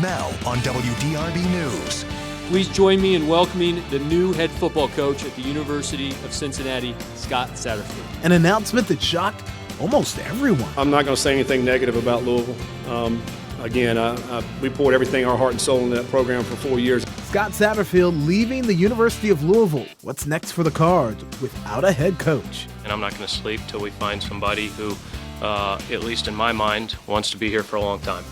Now on WDRB News. Please join me in welcoming the new head football coach at the University of Cincinnati, Scott Satterfield. An announcement that shocked almost everyone. I'm not going to say anything negative about Louisville. We poured everything, our heart and soul, into that program for 4 years. Scott Satterfield leaving the University of Louisville. What's next for the Cards without a head coach? And I'm not going to sleep till we find somebody who, at least in my mind, wants to be here for a long time.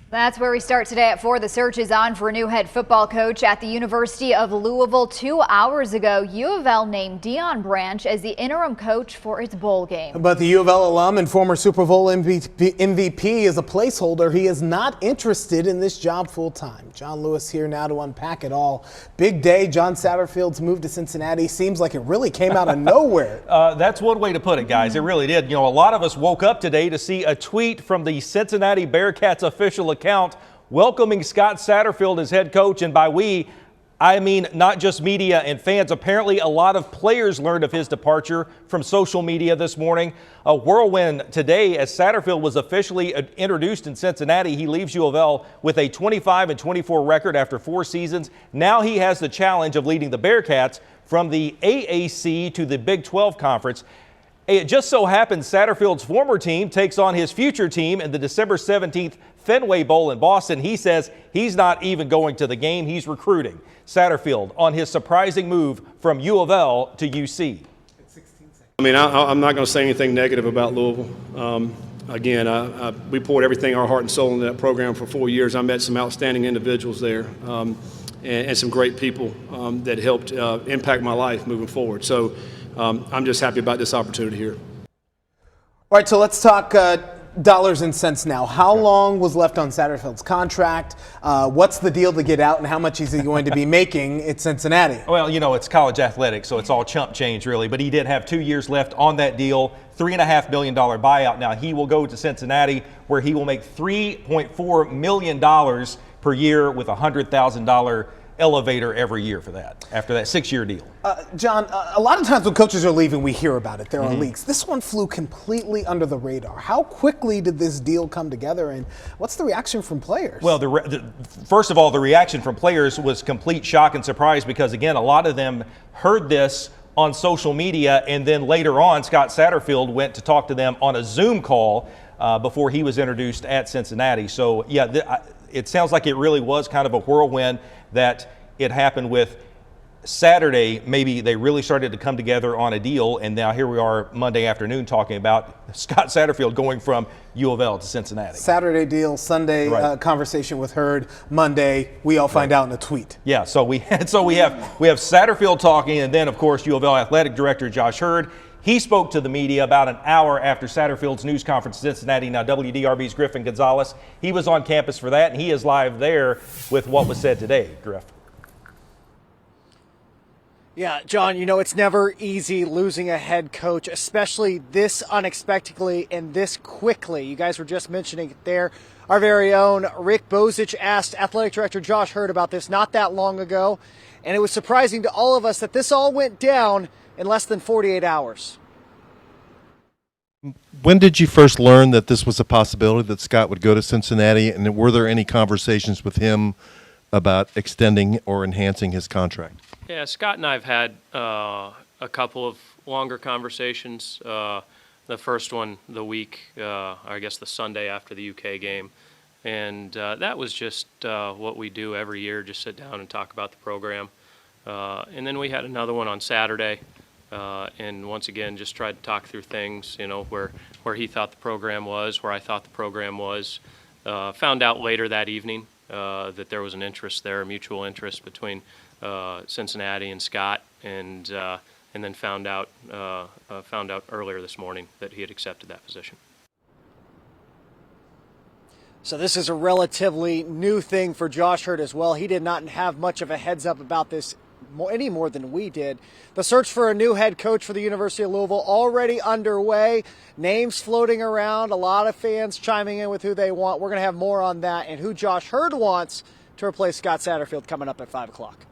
That's where we start today at 4. The search is on for a new head football coach at the University of Louisville. 2 hours ago, U of L named Deion Branch as the interim coach for its bowl game. But the U of L alum and former Super Bowl MVP is a placeholder. He is not interested in this job full time. John Lewis here now to unpack it all. Big day. John Satterfield's move to Cincinnati seems like it really came out of nowhere. That's one way to put it, guys. It really did. You know, a lot of us woke up today to see a tweet from the Cincinnati Bearcats official account welcoming Scott Satterfield as head coach, and by we, I mean not just media and fans. Apparently, a lot of players learned of his departure from social media this morning. A whirlwind today as Satterfield was officially introduced in Cincinnati. He leaves U of L with a 25-24 record after 4 seasons. Now he has the challenge of leading the Bearcats from the AAC to the Big 12 Conference. It just so happens Satterfield's former team takes on his future team in the December 17th Fenway Bowl in Boston. He says he's not even going to the game. He's recruiting. Satterfield on his surprising move from U of L to UC. I'm not going to say anything negative about Louisville. We poured everything, our heart and soul, into that program for 4 years. I met some outstanding individuals there and some great people that helped impact my life moving forward. So I'm just happy about this opportunity here. All right, so let's talk dollars and cents now. How long was left on Satterfield's contract? What's the deal to get out, and how much is he going to be making at Cincinnati? Well, you know, it's college athletics, so it's all chump change, really. But he did have 2 years left on that deal, $3.5 million buyout. Now, he will go to Cincinnati, where he will make $3.4 million per year with a $100,000 elevator every year for that, after that 6-year deal. John, a lot of times when coaches are leaving, we hear about it. There are leaks. This one flew completely under the radar. How quickly did this deal come together, and what's the reaction from players? Well, first of all, the reaction from players was complete shock and surprise because, again, a lot of them heard this on social media, and then later on, Scott Satterfield went to talk to them on a Zoom call before he was introduced at Cincinnati. So, yeah, it sounds like it really was kind of a whirlwind that it happened with. Saturday, maybe they really started to come together on a deal, and now here we are Monday afternoon talking about Scott Satterfield going from U of L to Cincinnati. Saturday deal, Sunday conversation with Hurd, Monday we all find out in a tweet. Yeah, so we have Satterfield talking, and then of course U of L athletic director Josh Hurd. He spoke to the media about an hour after Satterfield's news conference in Cincinnati. Now, WDRB's Griffin Gonzalez, he was on campus for that, and he is live there with what was said today. Griff. Yeah, John, you know, it's never easy losing a head coach, especially this unexpectedly and this quickly. You guys were just mentioning it there. Our very own Rick Bozich asked athletic director Josh Hurd about this not that long ago, and it was surprising to all of us that this all went down in less than 48 hours. When did you first learn that this was a possibility that Scott would go to Cincinnati, and were there any conversations with him about extending or enhancing his contract? Yeah, Scott and I have had a couple of longer conversations. The first one the week, I guess the Sunday after the UK game. And that was just what we do every year, just sit down and talk about the program. And then we had another one on Saturday. And once again, just tried to talk through things, you know, where he thought the program was, where I thought the program was. Found out later that evening that there was an interest there, a mutual interest between Cincinnati and Scott, and then found out earlier this morning that he had accepted that position. So this is a relatively new thing for Josh Hurd as well. He did not have much of a heads up about this any more than we did. The search for a new head coach for the University of Louisville already underway. Names floating around, a lot of fans chiming in with who they want. We're going to have more on that and who Josh Hurd wants to replace Scott Satterfield coming up at 5 o'clock.